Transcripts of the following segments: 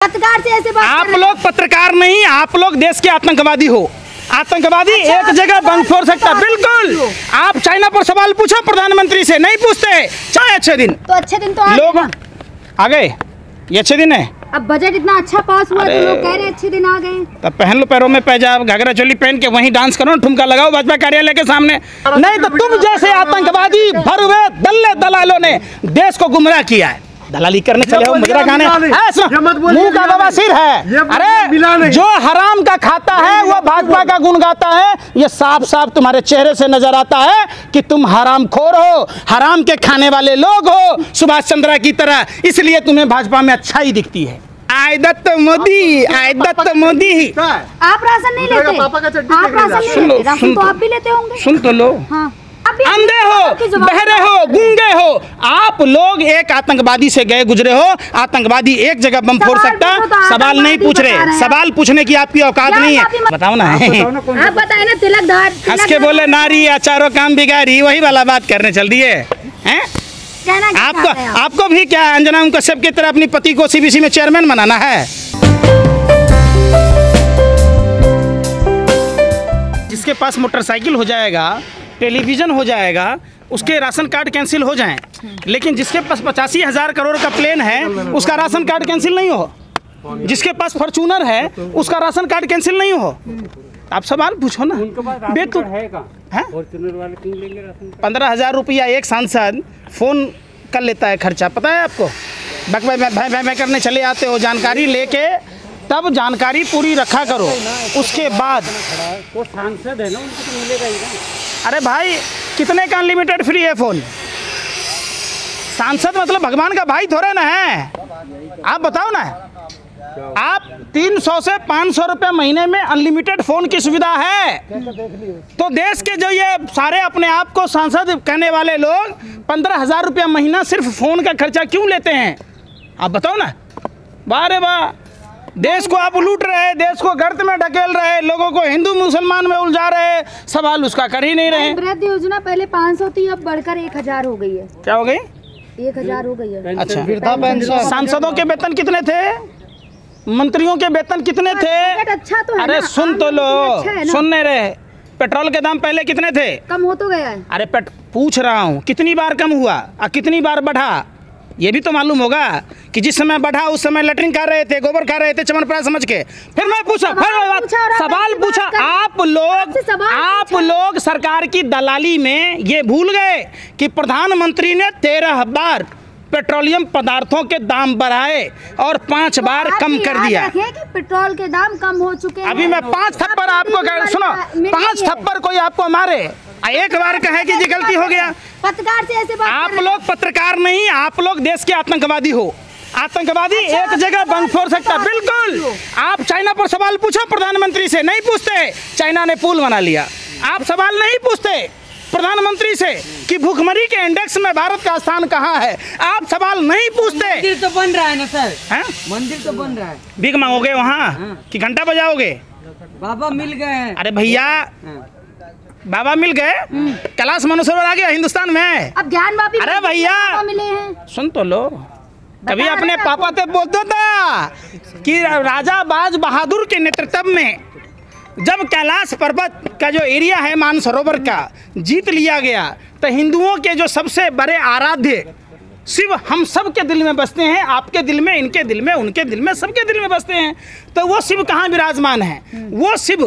पत्रकार से ऐसे बात आप लोग पत्रकार नहीं, आप लोग देश के आतंकवादी हो। आतंकवादी एक जगह बंद फोड़ सकता, बिल्कुल। आप चाइना पर सवाल पूछो प्रधानमंत्री से, नहीं पूछते। चाहे अच्छे दिन तो अच्छे दिन तो लोग आ गए, ये अच्छे दिन है। अब बजट इतना अच्छा पास हुआ तो लोग कह रहे अच्छे दिन आ गए। तब पहन लो पैरों में पैजाब, घाघरा चोली पहन के वहीं डांस करो, ठुमका लगाओ भाजपा कार्यालय के सामने। नहीं तो तुम जैसे आतंकवादी भरवे दल्ले दलालों ने देश को गुमराह किया है। दलाली करने चले हो, मुजरा खाने, मुंह का बवासीर है। अरे जो हराम का खाता है वो भाजपा का गुण गाता है। ये साफ साफ तुम्हारे चेहरे से नजर आता है कि तुम हरामखोर हो, हराम के खाने वाले लोग हो, सुभाष चंद्र की तरह। इसलिए तुम्हें भाजपा में अच्छाई दिखती है। आयदत्त मोदी, आयदत्त मोदी। आप राशन नहीं लेते? आप राशन नहीं लेते? राशन तो आप भी लेते होंगे। सुन तो लो, हाँ। अंधे हो, बहरे हो, गूंगे हो, आप लोग एक आतंकवादी से गए गुजरे हो। आतंकवादी एक जगह बम फोड़ सकता, सवाल नहीं पूछ रहे। सवाल पूछने की आपकी औकात नहीं है। बताओ ना, आप बताए ना। तिलकधार हंस के बोले नारी या चारों काम बिगाड़ी, वही वाला बात करने चल दिए हैं। आपको भी क्या अंजना कश्यप की तरह अपनी पति को सीबीसी में चेयरमैन बनाना है? जिसके पास मोटरसाइकिल हो जाएगा, टेलीविज़न हो जाएगा, उसके राशन कार्ड कैंसिल हो जाएं, लेकिन जिसके पास 85,000 करोड़ का प्लेन है उसका राशन कार्ड कैंसिल नहीं हो। जिसके पास फॉर्च्यूनर है उसका राशन कार्ड कैंसिल नहीं हो। आप सवाल पूछो ना। 15,000 रुपया एक सांसद फोन कर लेता है खर्चा, पता है आपको? भाई करने चले आते हो, जानकारी लेके तब जानकारी पूरी रखा करो। उसके बाद वो सांसद है ना, उनको तो मिलेगा ही ना। अरे भाई कितने का अनलिमिटेड फ्री है फोन? सांसद मतलब भगवान का भाई थोड़े ना है। आप बताओ ना, आप 300 से 500 रुपये महीने में अनलिमिटेड फोन की सुविधा है। तो देश के जो ये सारे अपने आप को सांसद कहने वाले लोग 15,000 रुपया महीना सिर्फ फोन का खर्चा क्यों लेते हैं? आप बताओ ना। वाह रे वाह, देश को आप लूट रहे, देश को गर्त में ढकेल रहे, लोगों को हिंदू मुसलमान में उलझा रहे, सवाल उसका कर ही नहीं रहे। वृद्ध योजना पहले 500 थी, अब बढ़कर 1,000 हो गई है। क्या हो गई? 1,000 हो गई है। अच्छा, वृद्धा पेंशन। सांसदों के वेतन कितने थे? मंत्रियों के वेतन कितने थे? अच्छा तो है। अरे सुन तो लो, सुनने रहे। पेट्रोल के दाम पहले कितने थे? कम हो तो गया है। अरे पूछ रहा हूँ कितनी बार कम हुआ और कितनी बार बढ़ा, ये भी तो मालूम होगा कि जिस समय बढ़ा उस समय लेटरिन खा रहे थे, गोबर खा रहे थे, चमनप्राश समझ के। फिर मैं पूछा, सवाल पूछा। आप लोग सरकार की दलाली में ये भूल गए कि प्रधानमंत्री ने 13 बार पेट्रोलियम पदार्थों के दाम बढ़ाए और 5 बार कम कर दिया। कि पेट्रोल के दाम कम हो चुके हैं। अभी मैं 5 थप्पड़ आपको सुनो, 5 थप्पड़ कोई आपको मारे, एक बार कहे कि जी गलती हो गया। पत्रकार से ऐसे बात आप लोग पत्रकार नहीं, आप लोग देश के आतंकवादी हो। आतंकवादी एक जगह बंद फोड़ सकता, बिल्कुल। आप चाइना पर सवाल पूछो प्रधानमंत्री से, नहीं पूछते। चाइना ने पुल बना लिया, आप सवाल नहीं पूछते प्रधानमंत्री से कि भूखमरी के इंडेक्स में भारत का स्थान कहाँ है, आप सवाल नहीं पूछते। मंदिर तो बन रहा है ना सर, हैं? मंदिर तो बन रहा है। भीख मांगोगे वहाँ कि घंटा बजाओगे? बाबा मिल गए हैं। अरे भैया, बाबा मिल गए, कैलाश मानसरोवर आ गया हिंदुस्तान में। अब ज्ञान वापी। अरे भैया मिले हैं, सुन तो लो। कभी अपने पापा से बोलता था कि राजा बाज बहादुर के नेतृत्व में जब कैलाश पर्वत का जो एरिया है मानसरोवर का जीत लिया गया, तो हिंदुओं के जो सबसे बड़े आराध्य शिव हम सब के दिल में बसते हैं। आपके दिल में, इनके दिल में, उनके दिल में, सबके दिल में बसते हैं। तो वो शिव कहाँ विराजमान है? वो शिव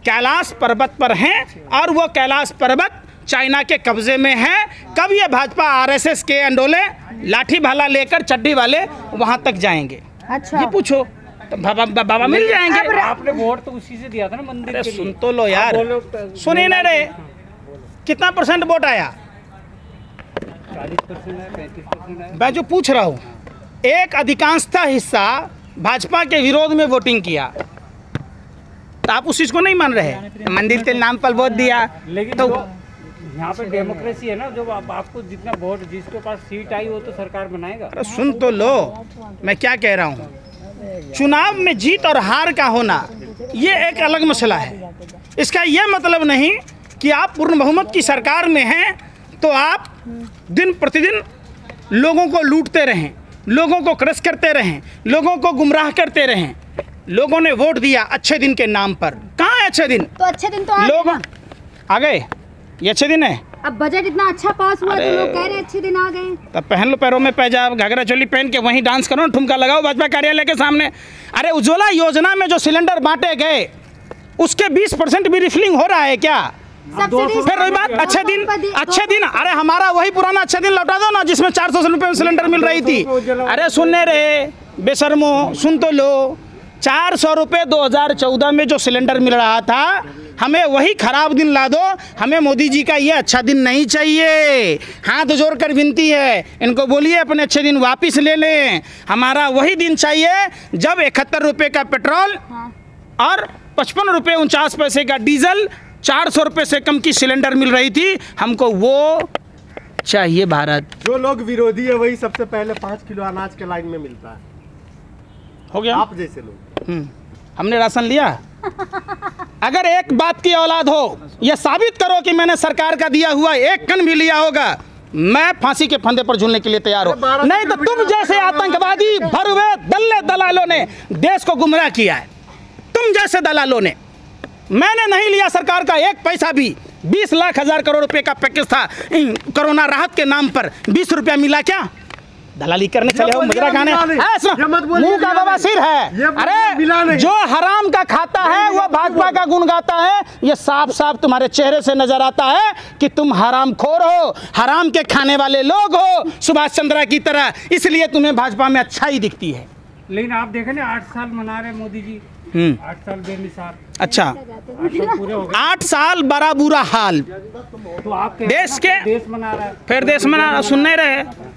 कैलाश पर्वत पर हैं और वो कैलाश पर्वत चाइना के कब्जे में है। कब ये भाजपा आरएसएस के अंडोले लाठी भाला लेकर चड्डी वाले वहां तक जाएंगे? अच्छा, ये पूछो तो बाबा मिल जाएंगे। आपने वोट तो उसी से दिया था ना मंदिर के लिए। सुन तो लो यार, सुनिए ना रे, कितना % वोट आया? 40% है, 35% है। मैं जो पूछ रहा हूँ, एक अधिकांशता हिस्सा भाजपा के विरोध में वोटिंग किया, तो आप उस चीज को नहीं मान रहे? मंदिर के नाम पर वोट दिया, लेकिन तो यहाँ पे डेमोक्रेसी है ना, जो आपको जितना वोट, जिसके पास सीट आई वो तो सरकार बनाएगा। अरे सुन तो लो, मैं क्या कह रहा हूँ। चुनाव में जीत और हार का होना ये एक अलग मसला है। इसका यह मतलब नहीं कि आप पूर्ण बहुमत की सरकार में हैं तो आप दिन प्रतिदिन लोगों को लूटते रहें। लोगों को क्रश करते रहें, लोगों को गुमराह करते रहें। लोगों ने वोट दिया अच्छे दिन के नाम पर। कहाँ है अच्छे दिन? तो अच्छे दिन तो आ लोग गए ना। आ गए, ये अच्छे दिन है। अब बजट इतना अच्छा पास हुआ तो अरे। लोग कह रहे हैं अच्छे दिन आ गए। तब पहन लो पैरों में पैजाब, घाघरा चोली पहन के वहीं डांस करो, ठुमका लगाओ भाजपा कार्यालय के सामने। अरे उज्ज्वला योजना में जो सिलेंडर बांटे गए उसके 20% भी रिफिलिंग हो रहा है क्या? सब्सिडी फिर रही बात अच्छे दिन, अरे हमारा वही पुराना अच्छे दिन लौटा दो ना, जिसमें 400 रुपये में सिलेंडर मिल रही थी। अरे सुनने रहे बेशर्मो, सुन तो लो, 400 रुपये 2014 में जो सिलेंडर मिल रहा था, हमें वही खराब दिन ला दो। हमें मोदी जी का ये अच्छा दिन नहीं चाहिए। हाथ जोड़कर विनती है, इनको बोलिए अपने अच्छे दिन वापस ले लें। हमारा वही दिन चाहिए जब 71 रुपये का पेट्रोल और 55 रुपये 49 पैसे का डीजल, 400 रुपये से कम की सिलेंडर मिल रही थी। हमको वो चाहिए भारत। जो लोग विरोधी है वही सबसे पहले 5 किलो अनाज के लाइन में मिलता है। हो गया, आप जैसे लोग। हमने राशन लिया। अगर एक बात की औलाद हो, यह साबित करो कि मैंने सरकार का दिया हुआ एक कण भी लिया होगा, मैं फांसी के फंदे पर झूलने के लिए तैयार हूं। नहीं तो तुम जैसे आतंकवादी भरवे दल्ले दलालों ने देश को गुमराह किया है। तुम जैसे दलालों ने। मैंने नहीं लिया सरकार का एक पैसा भी। 20 लाख 1000 करोड़ रुपए का पैकेज था कोरोना राहत के नाम पर। 20 रुपया मिला क्या? दलाली करने चले हो, मुजरा खाने। मुंह का बवासीर है। अरे जो हराम का खाता है वो भाजपा का गुण गाता है। ये साफ साफ तुम्हारे चेहरे से नजर आता है कि तुम हराम खोर हो, हराम के खाने वाले लोग हो, सुभाष चंद्रा की तरह। इसलिए तुम्हें भाजपा में अच्छाई दिखती है। लेकिन आप देखें ना, 8 साल मना रहे मोदी जी। 8 साल बेमिसाल। अच्छा, 8 साल पूरे हो गए। 8 साल बड़ा बुरा हाल। तो आप देश के देश मना रहा है। फिर देश मना सुन नहीं रहे।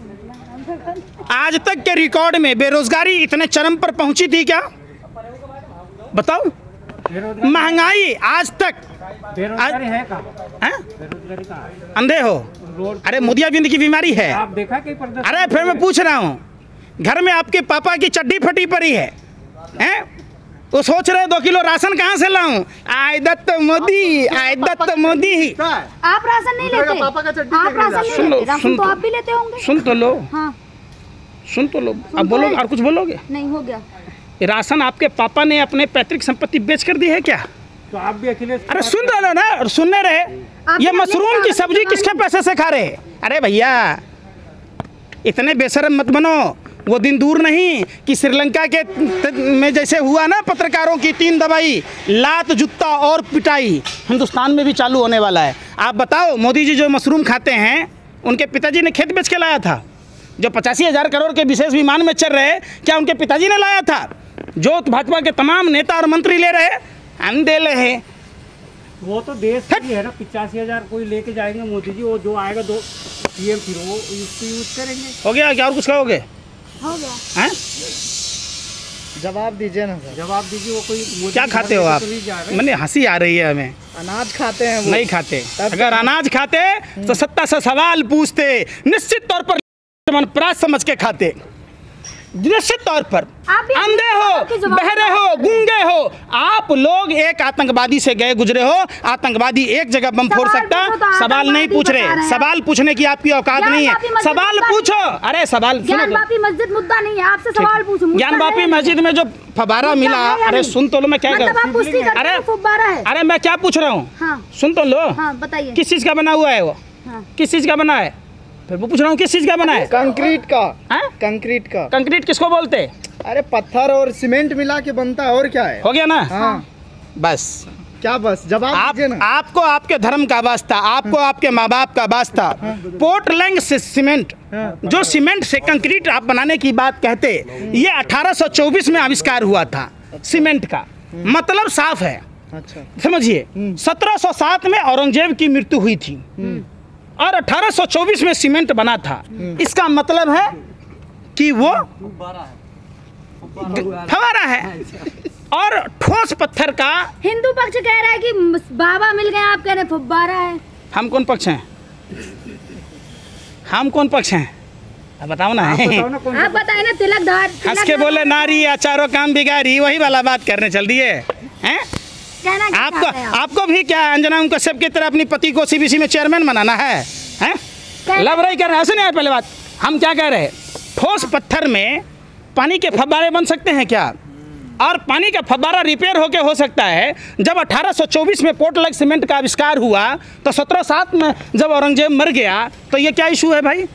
आज तक के रिकॉर्ड में बेरोजगारी इतने चरम पर पहुंची थी क्या? बताओ। महंगाई आज तक बेरोजगारी है कहाँ? बेरोजगारी कहाँ है? अंधे हो? अरे मोतियाबिंद की बीमारी है। आप देखा कि प्रदर्शन? अरे फिर मैं पूछ रहा हूँ, घर में आपके पापा की चड्डी फटी पड़ी है, हैं? वो सोच रहे 2 किलो राशन कहाँ से लाऊं? आय दत्त मोदी, आय दत्त मोदी। आप राशन नहीं लेते? पापा का चड्डी आप राशन नहीं सुन लो, लेते? राशन सुन तो तो- आप भी लेते होंगे। सुन तो लो, हाँ, सुन तो लो। अब बोलोगे और कुछ बोलोगे? नहीं हो गया। राशन आपके पापा ने अपने पैतृक संपत्ति बेच कर दी है क्या? तो आप भी अखिलेश। अरे सुन रहे हो ना, और सुनने रहे। ये भी मशरूम की अखिलेश सब्जी किसके पैसे से खा रहे? अरे भैया इतने बेशरम मत बनो। वो दिन दूर नहीं कि श्रीलंका के में जैसे हुआ ना, पत्रकारों की 3 दवाई, लात जूता और पिटाई, हिंदुस्तान में भी चालू होने वाला है। आप बताओ, मोदी जी जो मशरूम खाते हैं, उनके पिताजी ने खेत बेच के लाया था। जो 85,000 करोड़ के विशेष विमान में चल रहे, क्या उनके पिताजी ने लाया था? जो भाजपा के तमाम नेता और मंत्री ले रहे, हम दे रहे। वो तो देश की है ना। 85,000 कोई लेके जाएंगे मोदी जी। वो जो आएगा 2 PM फिर वो उसको यूज करेंगे। हो गया क्या? और कुछ कहोगे? हो गया। हैं? जवाब दीजिए ना सर। जवाब दीजिए। वो कोई मोदी क्या जी खाते हो घर आप? तो नहीं जा रहे। मैंने हंसी आ रही है हमें। अनाज खाते हैं वो। नहीं खाते। अगर अनाज खाते तो सत्ता से सवाल पूछते। निश्चित तौर पर प्रास समझ के खाते, निश्चित तौर पर। आप भी अंधे हो, जवाब बहरे हो, गूंगे हो। आप लोग एक आतंकवादी से गए गुजरे हो। आतंकवादी एक जगह बम फोड़ सवाल सकता, पूछो तो सवाल नहीं आतंकवादी पूछ बता रहे रहे। हैं। सवाल पूछने की आपकी औकात नहीं है। ज्ञान वापी सवाल मस्जिद पूछो। अरे सवाल सुनो ज्ञान तो। वापी मस्जिद मुद्दा नहीं है, आपसे सवाल पूछूं। मुद्दा ज्ञान वापी है। मस्जिद में जो फवारा मुद्दा मिला, है या अरे नहीं? सुन तो लो, मैं क्या मतलब करूं? आप पुष्टि करते अरे- हैं फुब्बारा है। अरे मैं क्या पूछ रहा हूँ? हाँ सुन तो लो। हाँ, बताइए। किस चीज का बना हुआ है वो? हाँ। किस चीज का बना है? फिर वो पूछ रहा हूँ किस चीज का बना है? कंक्रीट का। हैं? कंक्रीट का। कंक्रीट किसको बोलते? अरे पत्थर और सीमेंट मिला के बनता है, और क्या है? हो गया ना? हाँ। बस क्या बस? जवाब आप दीजिए ना। आपको आपके धर्म का वास्ता, आपको आपके माँ बाप का वास्ता। पोर्टलैंड से सीमेंट, जो सीमेंट से कंक्रीट आप बनाने की बात कहते, ये 1824 में आविष्कार हुआ था सीमेंट का। मतलब साफ है, अच्छा। समझिए। 1707 में औरंगजेब की मृत्यु हुई थी और 1824 में सीमेंट बना था। इसका मतलब है कि वो फवारा है। और ठोस पत्थर का। हिंदू पक्ष कह रहा है कि बाबा मिल गए, आप कह रहे हैं फुब्बारा है। हम कौन पक्ष हैं? हम कौन पक्ष हैं? अब बताओ ना। बताओ ना कौन आप बताए ना, तिलकधार। हंस के बोले नारी चारों काम बिगाड़ी, वही वाला बात करने चल दिए हैं। कहना क्या आपको चाहते हैं आप? आपको भी क्या अंजना कश्यप की तरह अपनी पति को CBC में चेयरमैन बनाना है? हैं? क्या- लव रही कर रहे हैं? सुनिए पहले बात, हम क्या कह रहे हैं? ठोस पत्थर में पानी के फव्वारे बन सकते हैं क्या? और पानी का फव्वारा रिपेयर होके हो सकता है। जब 1824 में पोर्टलैंड सीमेंट का आविष्कार हुआ तो 1707 में जब औरंगजेब मर गया तो ये क्या इशू है भाई?